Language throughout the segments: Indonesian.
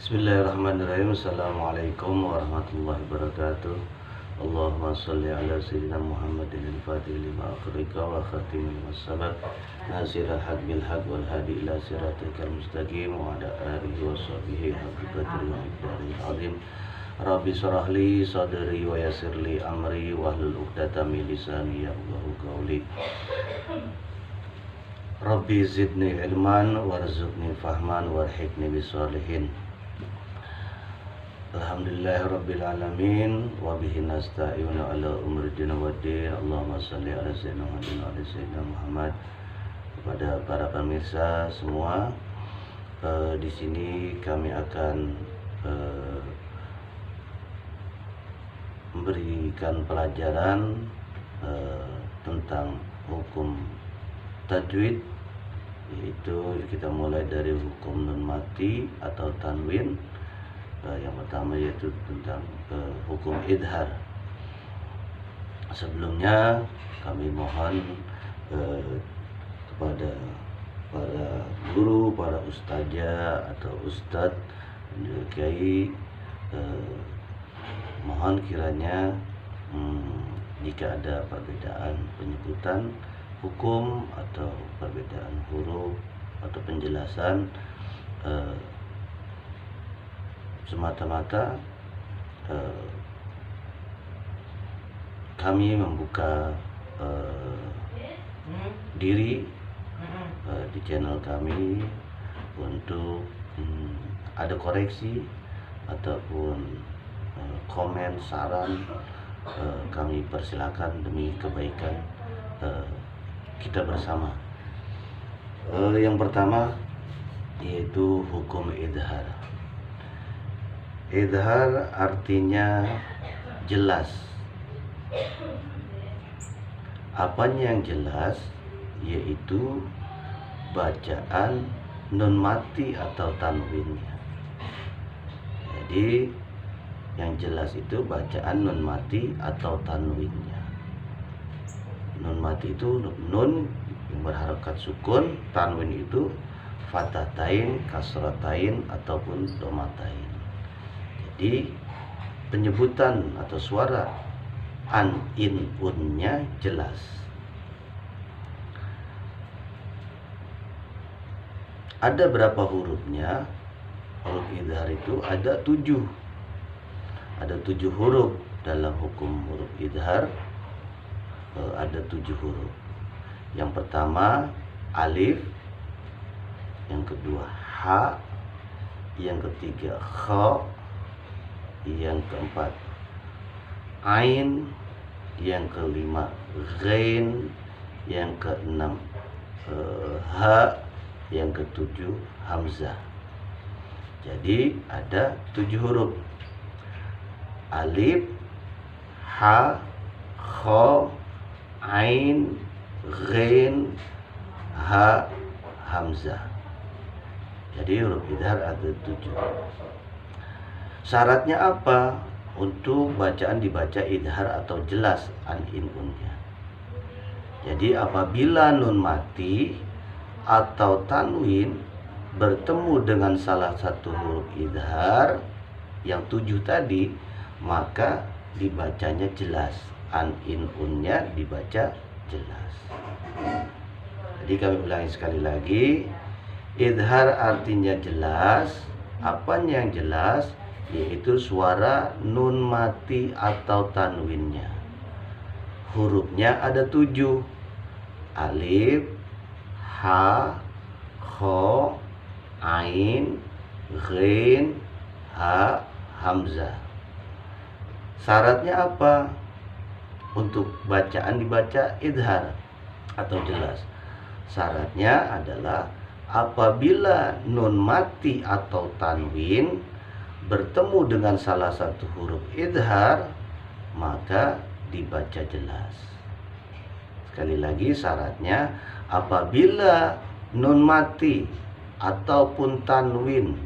Bismillahirrahmanirrahim. Assalamualaikum warahmatullahi wabarakatuh. Allahumma sholli ala sayyidina Muhammadin al-fatih lima akhirika wa khatimil wassabat nasirah haq bil haq wal hadi ila siratikal mustaqim wa ala alihi wa sahbihi haqqa qadri wa miqdaril azim. Rabbi shrah li sadri wa yassir li amri wahlul 'uqdatam min lisani yafqahu qawli. Rabbi zidni ilman warzuqni fahman warhiqni bisolihin. Alhamdulillahirabbil alamin wa bihi nasta'inu ala umri din waddin. Allahumma shalli ala sayyidina Muhammadin wa ala sayyidina Muhammad. Kepada para pemirsa semua, di sini kami akan memberikan pelajaran tentang hukum tajwid, yaitu kita mulai dari hukum nun mati atau tanwin. Yang pertama yaitu tentang hukum idhar. Sebelumnya kami mohon kepada para guru, para ustazah atau ustadz kiai, mohon kiranya jika ada perbedaan penyebutan hukum atau perbedaan huruf atau penjelasan, semata-mata kami membuka diri di channel kami untuk ada koreksi ataupun komen, saran, kami persilakan demi kebaikan kita bersama. Yang pertama yaitu hukum idhar. Idhar artinya jelas. Apanya yang jelas? Yaitu bacaan nun mati atau tanwinnya. Jadi yang jelas itu bacaan nun mati atau tanwinnya. Nun mati itu nun yang berharokat sukun, tanwin itu fatatain, kasratain ataupun domatain. Jadi penyebutan atau suara an, in, unnya jelas. Ada berapa hurufnya? Huruf idhar itu ada 7. Ada 7 huruf dalam hukum huruf idhar. Ada 7 huruf. Yang pertama alif, yang kedua ha, yang ketiga kha, yang keempat ain, yang kelima ghain, yang keenam ha, yang ketujuh hamzah. Jadi ada 7 huruf: alif, ha, kha, ain, ghain, ha, hamzah. Jadi huruf idhar ada 7. Syaratnya apa untuk bacaan dibaca idhar atau jelas an, in, unnya? Jadi apabila nun mati atau tanwin bertemu dengan salah satu huruf idhar yang 7 tadi, maka dibacanya jelas, an, in, unnya dibaca jelas. Jadi kami ulangi sekali lagi, idhar artinya jelas. Apanya yang jelas? Yaitu suara nun mati atau tanwinnya. Hurufnya ada 7: alif, ha, kha, ain, ghain, ha, hamzah. Syaratnya apa untuk bacaan dibaca idhar atau jelas? Syaratnya adalah apabila nun mati atau tanwin bertemu dengan salah satu huruf idhar, maka dibaca jelas. Sekali lagi, syaratnya apabila nun mati ataupun tanwin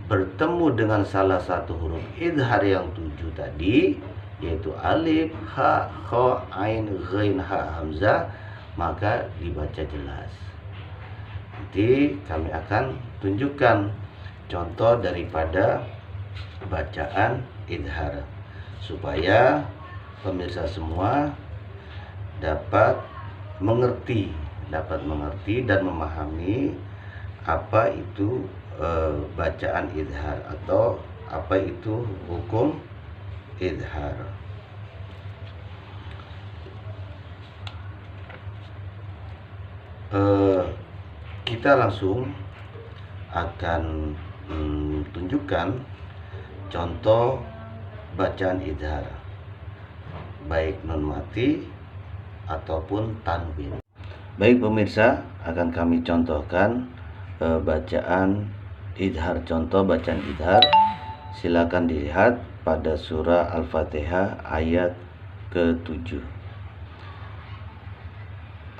bertemu dengan salah satu huruf idhar yang 7 tadi, yaitu alif, ha, kha, ain, ghain, ha, hamzah, maka dibaca jelas. Nanti kami akan tunjukkan contoh daripada bacaan idhar, supaya pemirsa semua dapat mengerti dan memahami apa itu bacaan idhar atau apa itu hukum idhar. Kita langsung akan tunjukkan contoh bacaan idhar, baik nun mati ataupun tanwin. Baik pemirsa, akan kami contohkan bacaan idhar. Contoh bacaan idhar, silakan dilihat pada surah Al-Fatihah ayat ke-7.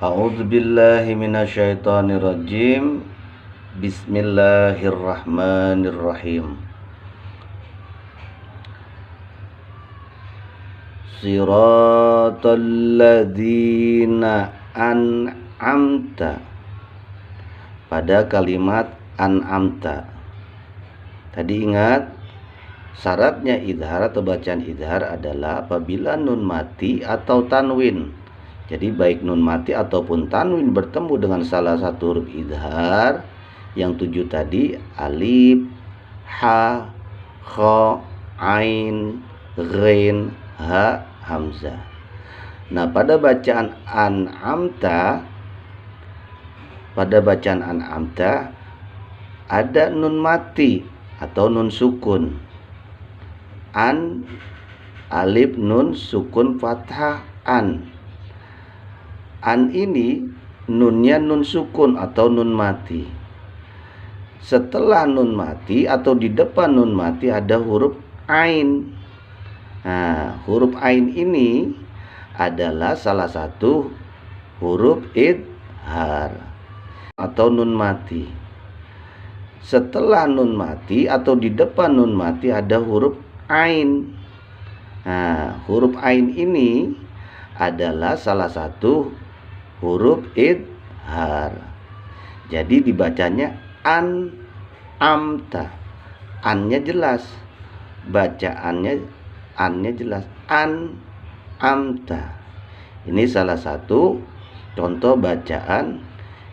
A'udzu billahi minasyaitonir rajim. Bismillahirrahmanirrahim. Siratal ladzina an'amta. Pada kalimat an'amta tadi ingat, syaratnya idhar atau bacaan idhar adalah apabila nun mati atau tanwin. Jadi baik nun mati ataupun tanwin bertemu dengan salah satu huruf idhar yang 7 tadi, alif, ha, kha, ain, ghain, ha, hamzah. Nah, pada bacaan an'amta ada nun mati atau nun sukun. An, alif, nun, sukun, fathah, an. An ini nunnya nun sukun atau nun mati. Setelah nun mati atau di depan nun mati ada huruf ain. Nah, huruf ain ini adalah salah satu huruf idhar atau nun mati. Setelah nun mati atau di depan nun mati ada huruf ain. Nah, huruf ain ini adalah salah satu huruf idhar. Jadi dibacanya an'amta. Annya jelas, bacaannya annya jelas, an'amta. Ini salah satu contoh bacaan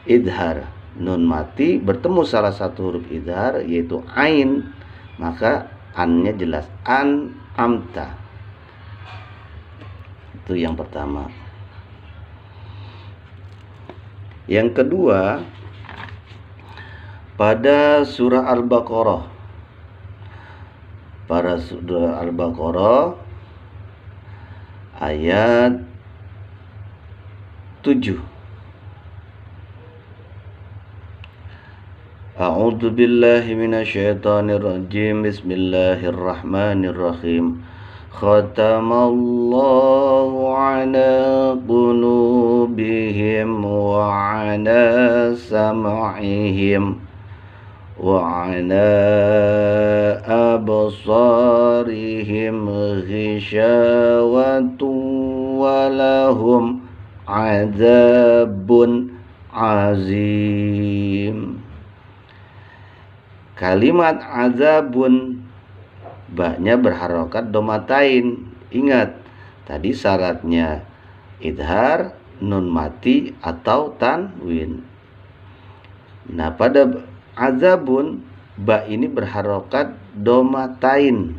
idhar. Nun mati bertemu salah satu huruf idhar yaitu ain, maka annya jelas, an'amta. Itu yang pertama. Yang kedua, pada surah Al-Baqarah. Pada surah Al-Baqarah ayat 7. A'udzu billahi minasyaitonir rajim. Bismillahirrahmanirrahim. Khatamallahu ala qulubihim wa ala sam'ihim wa ala absarihim ghishawatun wa lahum adzabun azim. Kalimat azabun, baknya berharokat domatain. Ingat, tadi syaratnya idhar, nun mati atau tanwin. Nah, pada azabun, ba ini berharokat domatain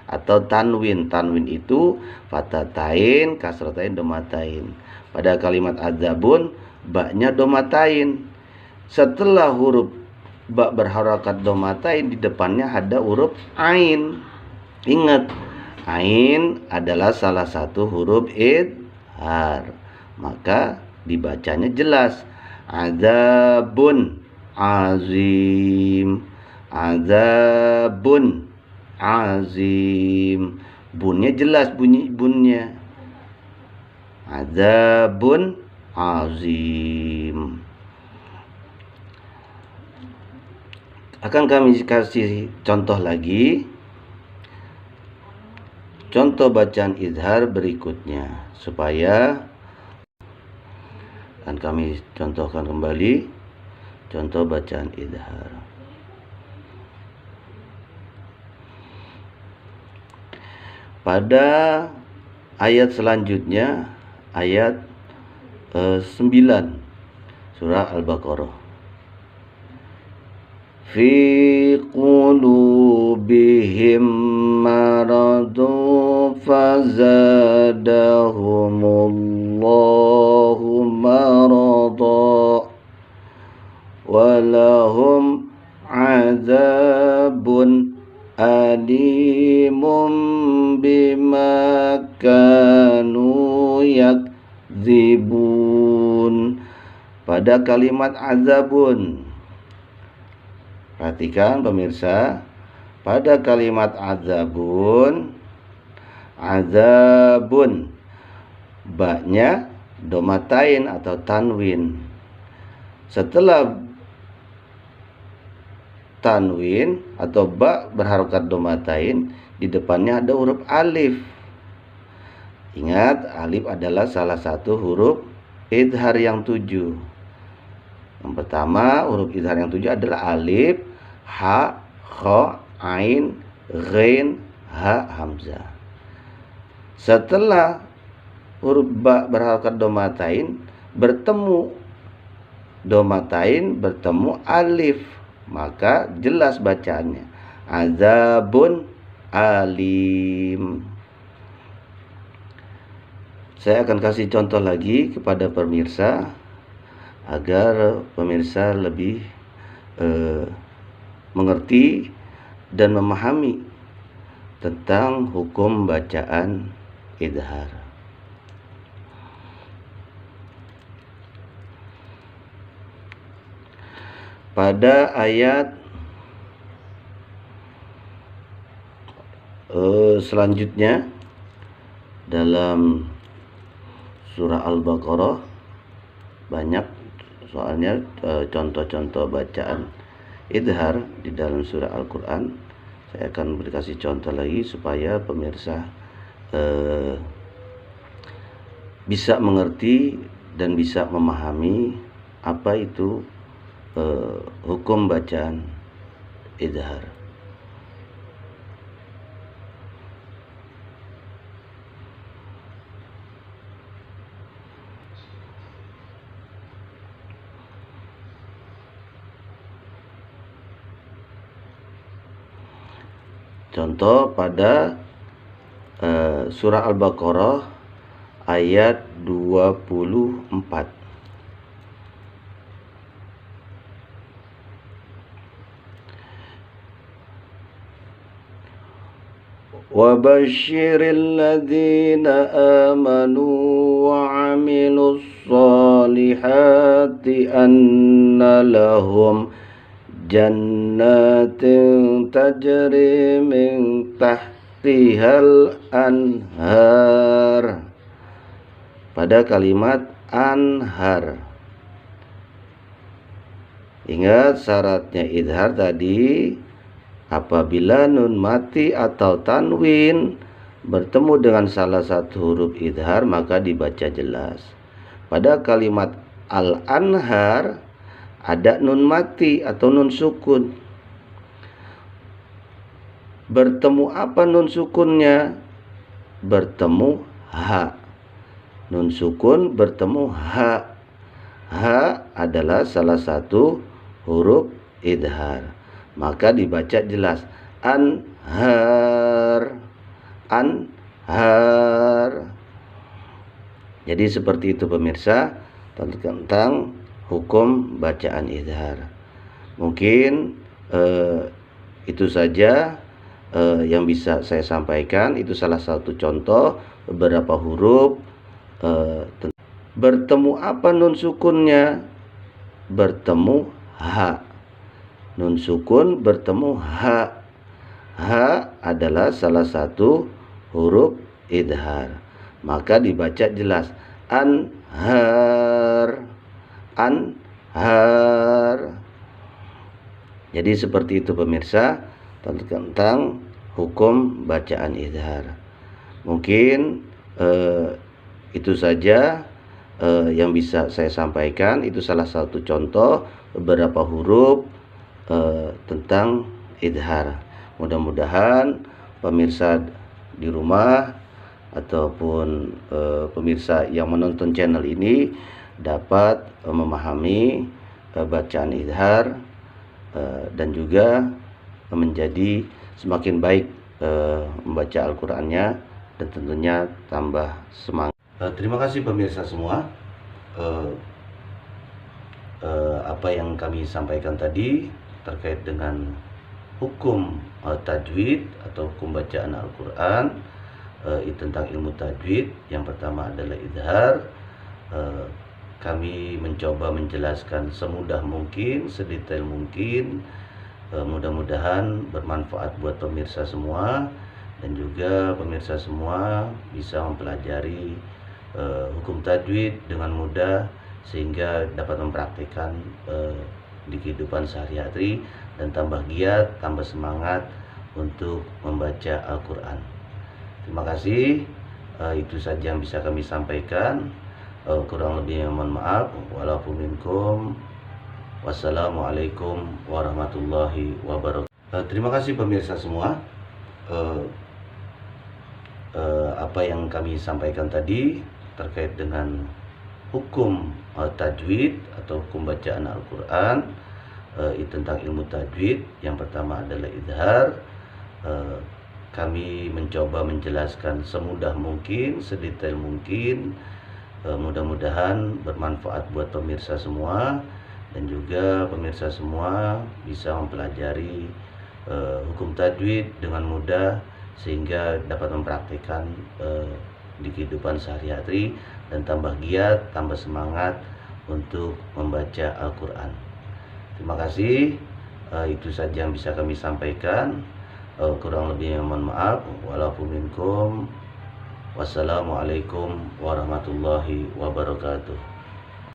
atau tanwin. Tanwin itu fatatain, kasratain, domatain. Pada kalimat azabun, baknya domatain. Setelah huruf ba berharokat domatain, di depannya ada huruf ain. Ingat, ain adalah salah satu huruf idhar, maka dibacanya jelas, azabun azim, azabun azim. Bunnya jelas, bunyi bunnya, azabun azim. Akan kami kasih contoh lagi, contoh bacaan idhar berikutnya, supaya akan kami contohkan kembali contoh bacaan idhar. Pada ayat selanjutnya, ayat 9 surah Al-Baqarah. Fi qulubihim maradun fazadahumullahu marada walahum azabun alimun bima kanu yakdzibun. Pada kalimat azabun, perhatikan pemirsa, pada kalimat azabun, azabun, baknya domatain atau tanwin. Setelah tanwin atau ba berharokat domatain, di depannya ada huruf alif. Ingat, alif adalah salah satu huruf idhar yang 7. Yang pertama, huruf idhar yang 7 adalah alif, ha, kha, ain, ghain, ha, hamzah. Setelah huruf ba berharokat domatain, bertemu domatain, bertemu alif, maka jelas bacaannya azabun alim. Saya akan kasih contoh lagi kepada pemirsa agar pemirsa lebih mengerti dan memahami tentang hukum bacaan idhar. Pada ayat selanjutnya dalam surah Al-Baqarah banyak soalnya contoh-contoh bacaan idhar di dalam surah Al-Quran. Saya akan beri contoh lagi supaya pemirsa bisa mengerti dan bisa memahami apa itu hukum bacaan idhar. Contoh pada surah Al-Baqarah ayat 24. وَبَشِّرِ الَّذِينَ آمَنُوا وَعَمِلُوا الصَّالِحَاتِ أَنَّ لَهُمْ جَنَّاتٍ تَجْرِي مِنْ تَحْتِهَا الْأَنْهَارُ. Pada kalimat anhar, ingat syaratnya idhar tadi, apabila nun mati atau tanwin bertemu dengan salah satu huruf idhar maka dibaca jelas. Pada kalimat al-anhar ada nun mati atau nun sukun. Bertemu apa nun sukunnya? Bertemu ha. Nun sukun bertemu ha. Ha adalah salah satu huruf idhar, maka dibaca jelas anhar, anhar. Jadi seperti itu pemirsa tentang hukum bacaan idhar. Mungkin itu saja yang bisa saya sampaikan. Itu salah satu contoh beberapa huruf. Bertemu apa nun sukunnya? Bertemu ha. Nun sukun bertemu ha. Ha adalah salah satu huruf idhar, maka dibaca jelas anhar, anhar. Jadi seperti itu pemirsa tentang hukum bacaan idhar. Mungkin itu saja yang bisa saya sampaikan. Itu salah satu contoh beberapa huruf tentang idhar. Mudah-mudahan pemirsa di rumah ataupun pemirsa yang menonton channel ini dapat memahami bacaan izhar dan juga menjadi semakin baik membaca Al-Qur'annya dan tentunya tambah semangat. Terima kasih pemirsa semua. Apa yang kami sampaikan tadi terkait dengan hukum tajwid atau hukum bacaan Al-Quran, tentang ilmu tajwid. Yang pertama adalah izhar. Kami mencoba menjelaskan semudah mungkin, sedetail mungkin. Mudah-mudahan bermanfaat buat pemirsa semua, dan juga pemirsa semua bisa mempelajari hukum tajwid dengan mudah sehingga dapat mempraktikkan di kehidupan sehari-hari dan tambah giat, tambah semangat untuk membaca Al-Quran. Terima kasih. Itu saja yang bisa kami sampaikan. Kurang lebihnya mohon maaf. Walaupun minkum. Wassalamualaikum warahmatullahi wabarakatuh. Terima kasih pemirsa semua. Apa yang kami sampaikan tadi terkait dengan hukum tajwid atau hukum bacaan Al-Quran, tentang ilmu tajwid. Yang pertama adalah izhar. Kami mencoba menjelaskan semudah mungkin, sedetail mungkin. Mudah-mudahan bermanfaat buat pemirsa semua, dan juga pemirsa semua bisa mempelajari hukum tajwid dengan mudah sehingga dapat mempraktikkan di kehidupan sehari-hari dan tambah giat, tambah semangat untuk membaca Al-Quran. Terima kasih. Itu saja yang bisa kami sampaikan. Kurang lebihnya mohon maaf. Walaupun minkum. Wassalamualaikum warahmatullahi wabarakatuh.